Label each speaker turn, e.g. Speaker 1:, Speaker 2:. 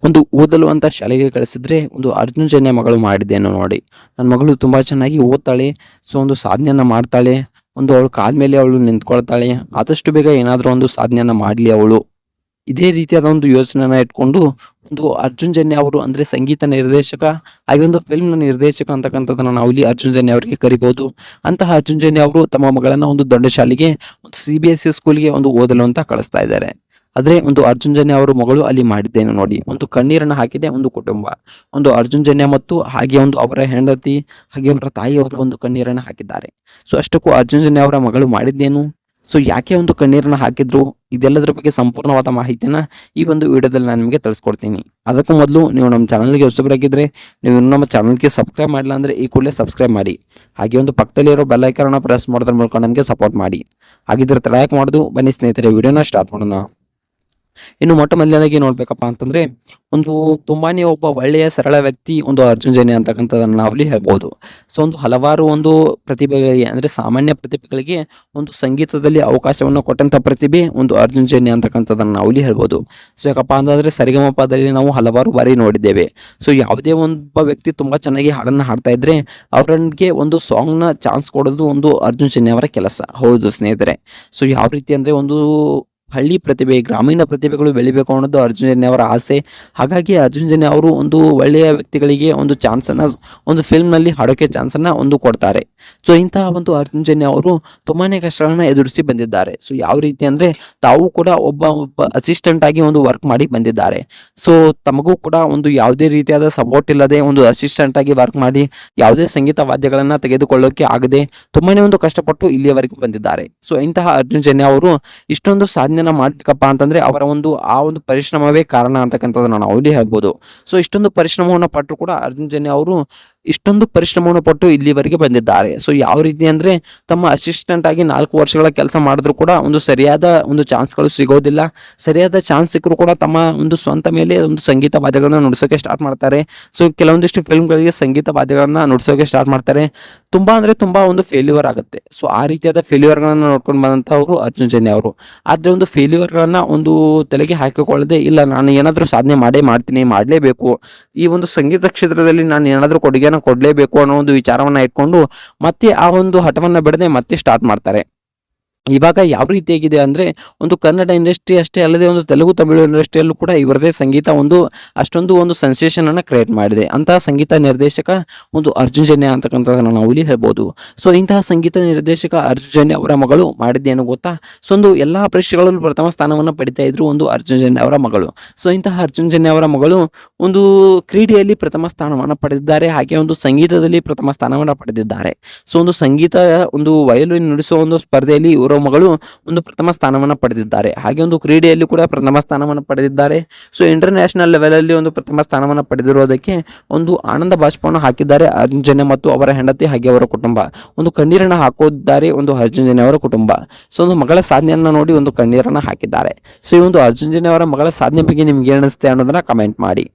Speaker 1: ಒಂದು ಓದಲು ಅಂತ ಶಾಲೆಗೆ ಕಳಿಸಿದ್ರೆ ಒಂದು ಅರ್ಜುನ್ ಜನ್ಯ ಮಗಳು ಮಾಡಿದ್ದೇನು ನೋಡಿ. ನನ್ನ ಮಗಳು ತುಂಬಾ ಚೆನ್ನಾಗಿ ಓದ್ತಾಳೆ. ಸೊ ಒಂದು ಸಾಧನೆಯನ್ನ ಮಾಡ್ತಾಳೆ. ಒಂದು ಅವಳು ಕಾಲ ಮೇಲೆ ಅವಳು ನಿಂತ್ಕೊಳ್ತಾಳೆ. ಆದಷ್ಟು ಬೇಗ ಏನಾದರೂ ಒಂದು ಸಾಧನೆಯನ್ನ ಮಾಡಲಿ ಅವಳು. ಇದೇ ರೀತಿಯಾದ ಒಂದು ಯೋಚನೆನ ಇಟ್ಕೊಂಡು ಒಂದು ಅರ್ಜುನ್ ಜನ್ಯ ಅವರು ಅಂದ್ರೆ ಸಂಗೀತ ನಿರ್ದೇಶಕ ಹಾಗೆ ಒಂದು ಫಿಲ್ಮ್ ನಿರ್ದೇಶಕ ಅಂತಕ್ಕಂಥದ್ದನ್ನ ನಾವು ಇಲ್ಲಿ ಅರ್ಜುನ್ ಜನ್ಯ ಅವರಿಗೆ ಕರಿಬಹುದು. ಅಂತಹ ಅರ್ಜುನ್ ಜನ್ಯ ಅವರು ತಮ್ಮ ಮಗಳನ್ನ ಒಂದು ದೊಡ್ಡ ಶಾಲೆಗೆ ಒಂದು CBSE ಸ್ಕೂಲ್ಗೆ ಒಂದು ಓದಲು ಅಂತ ಕಳಿಸ್ತಾ ಇದ್ದಾರೆ. ಆದ್ರೆ ಒಂದು ಅರ್ಜುನ್ ಜನ್ಯ ಅವರ ಮಗಳು ಅಲ್ಲಿ ಮಾಡಿದ್ದೇನೆ ನೋಡಿ. ಒಂದು ಕಣ್ಣೀರನ್ನ ಹಾಕಿದೆ ಒಂದು ಕುಟುಂಬ. ಒಂದು ಅರ್ಜುನ್ ಜನ್ಯ ಮತ್ತು ಹಾಗೆ ಒಂದು ಅವರ ಹೆಂಡತಿ ಹಾಗೆ ಅವರ ತಾಯಿಯವರು ಒಂದು ಕಣ್ಣೀರನ್ನ ಹಾಕಿದ್ದಾರೆ. ಸೊ ಅಷ್ಟಕ್ಕೂ ಅರ್ಜುನ್ ಜನ್ಯ ಅವರ ಮಗಳು ಮಾಡಿದ್ದೇನು, ಸೊ ಯಾಕೆ ಒಂದು ಕಣ್ಣೀರನ್ನ ಹಾಕಿದ್ರು, ಇದೆಲ್ಲದರ ಬಗ್ಗೆ ಸಂಪೂರ್ಣವಾದ ಮಾಹಿತಿನ ಈ ಒಂದು ವಿಡಿಯೋದಲ್ಲಿ ನಾನು ನಿಮಗೆ ತಿಳಿಸ್ಕೊಡ್ತೀನಿ. ಅದಕ್ಕೂ ಮೊದಲು ನೀವು ನಮ್ಮ ಚಾನಲ್ಗೆ ಹೊಸಬರಾಗಿದ್ದರೆ ನೀವು ಇನ್ನೂ ನಮ್ಮ ಚಾನಲ್ಗೆ ಸಬ್ಸ್ಕ್ರೈಬ್ ಮಾಡಿಲ್ಲ ಅಂದರೆ ಈ ಕೂಡಲೇ ಸಬ್ಸ್ಕ್ರೈಬ್ ಮಾಡಿ. ಹಾಗೆ ಒಂದು ಪಕ್ಕದಲ್ಲಿರೋ ಬೆಲ್ ಐಕಾನ್ನ ಪ್ರೆಸ್ ಮಾಡೋದ್ರ ಮೂಲಕ ನಮಗೆ ಸಪೋರ್ಟ್ ಮಾಡಿ. ಹಾಗಿದ್ರೆ ತಡ ಯಾಕೆ ಮಾಡೋದು, ಬನ್ನಿ ಸ್ನೇಹಿತರೆ ವಿಡಿಯೋನ ಸ್ಟಾರ್ಟ್ ಮಾಡೋಣ. ಇನ್ನು ಮೊಟ್ಟ ಮೊದಲನೇದಾಗಿ ನೋಡ್ಬೇಕಪ್ಪ ಅಂತಂದ್ರೆ ಒಂದು ತುಂಬಾನೇ ಒಬ್ಬ ಒಳ್ಳೆಯ ಸರಳ ವ್ಯಕ್ತಿ ಒಂದು ಅರ್ಜುನ್ ಜನ್ಯ ಅಂತಕ್ಕಂಥದ್ದನ್ನ ನಾವಲ್ಲಿ ಹೇಳ್ಬೋದು. ಸೊ ಒಂದು ಹಲವಾರು ಒಂದು ಪ್ರತಿಭೆಗಳಿಗೆ ಅಂದ್ರೆ ಸಾಮಾನ್ಯ ಪ್ರತಿಭೆಗಳಿಗೆ ಒಂದು ಸಂಗೀತದಲ್ಲಿ ಅವಕಾಶವನ್ನು ಕೊಟ್ಟಂತ ಪ್ರತಿಭೆ ಒಂದು ಅರ್ಜುನ್ ಜನ್ಯ ಅಂತಕ್ಕಂಥದ್ದನ್ನ ನಾವಲ್ಲಿ ಹೇಳ್ಬೋದು. ಸೊ ಯಾಕಪ್ಪ ಅಂತಂದ್ರೆ ಸರಿಗಮಪದಲ್ಲಿ ನಾವು ಹಲವಾರು ಬಾರಿ ನೋಡಿದ್ದೇವೆ. ಸೊ ಯಾವುದೇ ಒಬ್ಬ ವ್ಯಕ್ತಿ ತುಂಬಾ ಚೆನ್ನಾಗಿ ಹಾಡನ್ನ ಹಾಡ್ತಾ ಇದ್ರೆ ಅವರಿಗೆ ಒಂದು ಸಾಂಗ್ ನ ಚಾನ್ಸ್ ಕೊಡೋದು ಒಂದು ಅರ್ಜುನ್ ಜನ್ಯ ಅವರ ಕೆಲಸ. ಹೌದು ಸ್ನೇಹಿತರೆ. ಸೊ ಯಾವ ರೀತಿ ಅಂದ್ರೆ ಒಂದು ಹಳ್ಳಿ ಪ್ರತಿಭೆ ಗ್ರಾಮೀಣ ಪ್ರತಿಭೆಗಳು ಬೆಳಿಬೇಕು ಅನ್ನೋದು ಅರ್ಜುನ್ ಜನ್ಯ ಅವರ ಆಸೆ. ಹಾಗಾಗಿ ಅರ್ಜುನ್ ಜನ್ಯ ಅವರು ಒಂದು ಒಳ್ಳೆಯ ವ್ಯಕ್ತಿಗಳಿಗೆ ಒಂದು ಚಾನ್ಸನ್ನು ಒಂದು ಫಿಲ್ಮ್ನಲ್ಲಿ ಹಾಡೋಕೆ ಚಾನ್ಸನ್ನು ಒಂದು ಕೊಡ್ತಾರೆ. ಸೊ ಇಂತಹ ಒಂದು ಅರ್ಜುನ್ ಜನ್ಯ ಅವರು ತುಂಬಾನೇ ಕಷ್ಟಗಳನ್ನ ಎದುರಿಸಿ ಬಂದಿದ್ದಾರೆ. ಸೊ ಯಾವ ರೀತಿ ಅಂದ್ರೆ ತಾವು ಕೂಡ ಒಬ್ಬ ಅಸಿಸ್ಟೆಂಟ್ ಆಗಿ ಒಂದು ವರ್ಕ್ ಮಾಡಿ ಬಂದಿದ್ದಾರೆ. ಸೊ ತಮಗೂ ಕೂಡ ಒಂದು ಯಾವುದೇ ರೀತಿಯಾದ ಸಪೋರ್ಟ್ ಇಲ್ಲದೆ ಒಂದು ಅಸಿಸ್ಟೆಂಟ್ ಆಗಿ ವರ್ಕ್ ಮಾಡಿ ಯಾವುದೇ ಸಂಗೀತ ವಾದ್ಯಗಳನ್ನ ತೆಗೆದುಕೊಳ್ಳೋಕೆ ಆಗದೆ ತುಂಬಾನೇ ಒಂದು ಕಷ್ಟಪಟ್ಟು ಇಲ್ಲಿಯವರೆಗೂ ಬಂದಿದ್ದಾರೆ. ಸೊ ಇಂತಹ ಅರ್ಜುನ್ ಜನ್ಯ ಅವರು ಇಷ್ಟೊಂದು ಸಾಧನೆ ಮಾಡ್ಬೇಕಪ್ಪ ಅಂತಂದ್ರೆ ಅವರ ಒಂದು ಆ ಒಂದು ಪರಿಶ್ರಮವೇ ಕಾರಣ ಅಂತಕ್ಕಂಥದ್ದನ್ನ ನಾವು ಇಲ್ಲಿ ಹೇಳ್ಬೋದು. ಸೊ ಇಷ್ಟೊಂದು ಪರಿಶ್ರಮವನ್ನು ಪಟ್ಟರು ಕೂಡ ಅರ್ಜುನ್ ಜನ್ಯ ಅವರು ಇಷ್ಟೊಂದು ಪರಿಶ್ರಮವನ್ನು ಪಟ್ಟು ಇಲ್ಲಿವರೆಗೆ ಬಂದಿದ್ದಾರೆ. ಸೊ ಯಾವ ರೀತಿ ಅಂದ್ರೆ ತಮ್ಮ ಅಸಿಸ್ಟೆಂಟ್ ಆಗಿ 4 ವರ್ಷಗಳ ಕೆಲಸ ಮಾಡಿದ್ರು ಕೂಡ ಒಂದು ಸರಿಯಾದ ಒಂದು ಚಾನ್ಸ್ಗಳು ಸಿಗೋದಿಲ್ಲ. ಸರಿಯಾದ ಚಾನ್ಸ್ ಸಿಕ್ಕರು ಕೂಡ ತಮ್ಮ ಒಂದು ಸ್ವಂತ ಮೇಲೆ ಒಂದು ಸಂಗೀತ ವಾದ್ಯಗಳನ್ನ ನುಡಿಸೋಕೆ ಸ್ಟಾರ್ಟ್ ಮಾಡ್ತಾರೆ. ಸೊ ಕೆಲವೊಂದಿಷ್ಟು ಫಿಲ್ಮ್ಗಳಿಗೆ ಸಂಗೀತ ವಾದ್ಯಗಳನ್ನ ನುಡಿಸೋಕೆ ಸ್ಟಾರ್ಟ್ ಮಾಡ್ತಾರೆ. ತುಂಬಾ ಅಂದ್ರೆ ತುಂಬಾ ಒಂದು ಫೇಲ್ಯೂರ್ ಆಗುತ್ತೆ. ಸೊ ಆ ರೀತಿಯಾದ ಫೇಲ್ಯೂರ್ಗಳನ್ನ ನೋಡ್ಕೊಂಡು ಬಂದಂತವರು ಅರ್ಜುನ್ ಜನ್ಯ ಅವರು. ಆದ್ರೆ ಒಂದು ಫೇಲ್ಯೂರ್ಗಳನ್ನ ಒಂದು ತಲೆಗೆ ಹಾಕಿಕೊಳ್ಳದೆ ಇಲ್ಲ ನಾನು ಏನಾದರೂ ಸಾಧನೆ ಮಾಡ್ತೀನಿ, ಮಾಡಲೇಬೇಕು, ಈ ಒಂದು ಸಂಗೀತ ಕ್ಷೇತ್ರದಲ್ಲಿ ನಾನು ಏನಾದರೂ ಕೊಡುಗೆ ಕೊಡ್ಲೇಬೇಕು ಅನ್ನೋ ಒಂದು ವಿಚಾರವನ್ನ ಇಟ್ಕೊಂಡು ಮತ್ತೆ ಆ ಒಂದು ಹಠವನ್ನ ಬಿಡದೆ ಮತ್ತೆ ಸ್ಟಾರ್ಟ್ ಮಾಡ್ತಾರೆ. ಇವಾಗ ಯಾವ ರೀತಿಯಾಗಿದೆ ಅಂದ್ರೆ ಒಂದು ಕನ್ನಡ ಇಂಡಸ್ಟ್ರಿ ಅಷ್ಟೇ ಅಲ್ಲದೆ ಒಂದು ತೆಲುಗು ತಮಿಳು ಇಂಡಸ್ಟ್ರಿಯಲ್ಲೂ ಕೂಡ ಇವರದೇ ಸಂಗೀತ ಒಂದು ಅಷ್ಟೊಂದು ಒಂದು ಸೆನ್ಸೇಷನ್ ಅನ್ನ ಕ್ರಿಯೇಟ್ ಮಾಡಿದೆ. ಅಂತಹ ಸಂಗೀತ ನಿರ್ದೇಶಕ ಒಂದು ಅರ್ಜುನ್ ಜನ್ಯ ಅಂತಕ್ಕಂಥದ್ದನ್ನ ನಾವು ಇಲ್ಲಿ ಹೇಳ್ಬೋದು. ಸೊ ಇಂತಹ ಸಂಗೀತ ನಿರ್ದೇಶಕ ಅರ್ಜುನ್ ಜನ್ಯ ಅವರ ಮಗಳು ಮಾಡಿದ್ದೇನು ಗೊತ್ತಾ? ಸೊ ಒಂದು ಎಲ್ಲಾ ಪರೀಕ್ಷೆಗಳಲ್ಲೂ ಪ್ರಥಮ ಸ್ಥಾನವನ್ನು ಪಡಿತಾ ಇದ್ರು ಒಂದು ಅರ್ಜುನ್ ಜನ್ಯ ಅವರ ಮಗಳು. ಸೊ ಇಂತಹ ಅರ್ಜುನ್ ಜನ್ಯ ಅವರ ಮಗಳು ಒಂದು ಕ್ರೀಡೆಯಲ್ಲಿ ಪ್ರಥಮ ಸ್ಥಾನವನ್ನು ಪಡೆದಿದ್ದಾರೆ. ಹಾಗೆ ಒಂದು ಸಂಗೀತದಲ್ಲಿ ಪ್ರಥಮ ಸ್ಥಾನವನ್ನು ಪಡೆದಿದ್ದಾರೆ. ಸೊ ಒಂದು ಸಂಗೀತ ಒಂದು ವಯೋಲಿನ್ ನುಡಿಸುವ ಒಂದು ಸ್ಪರ್ಧೆಯಲ್ಲಿ ಮಗಳು ಒಂದು ಪ್ರಥಮ ಸ್ಥಾನವನ್ನು ಪಡೆದಿದ್ದಾರೆ. ಹಾಗೆ ಒಂದು ಕ್ರೀಡೆಯಲ್ಲಿ ಕೂಡ ಪ್ರಥಮ ಸ್ಥಾನವನ್ನು ಪಡೆದಿದ್ದಾರೆ. ಸೊ ಇಂಟರ್ನ್ಯಾಷನಲ್ ಲೆವೆಲ್ ಅಲ್ಲಿ ಒಂದು ಪ್ರಥಮ ಸ್ಥಾನವನ್ನು ಪಡೆದಿರುವುದಕ್ಕೆ ಒಂದು ಆನಂದ ಬಾಷ್ಪವನ್ನು ಹಾಕಿದ್ದಾರೆ ಅರ್ಜುನ್ ಜನ್ಯ ಮತ್ತು ಅವರ ಹೆಂಡತಿ ಹಾಗೆ ಅವರ ಕುಟುಂಬ. ಒಂದು ಕಣ್ಣೀರನ್ನ ಹಾಕೋದಿದ್ದಾರೆ ಒಂದು ಅರ್ಜುನ್ ಜನ್ಯ ಅವರ ಕುಟುಂಬ. ಸೊ ಒಂದು ಮಗಳ ಸಾಧನೆಯನ್ನ ನೋಡಿ ಒಂದು ಕಣ್ಣೀರನ್ನ ಹಾಕಿದ್ದಾರೆ. ಸೊ ಈ ಒಂದು ಅರ್ಜುನ್ ಜನ್ಯ ಅವರ ಮಗಳ ಸಾಧನೆ ಬಗ್ಗೆ ನಿಮ್ಗೆ ಏನಿಸುತ್ತೆ ಅನ್ನೋದನ್ನ ಕಮೆಂಟ್ ಮಾಡಿ.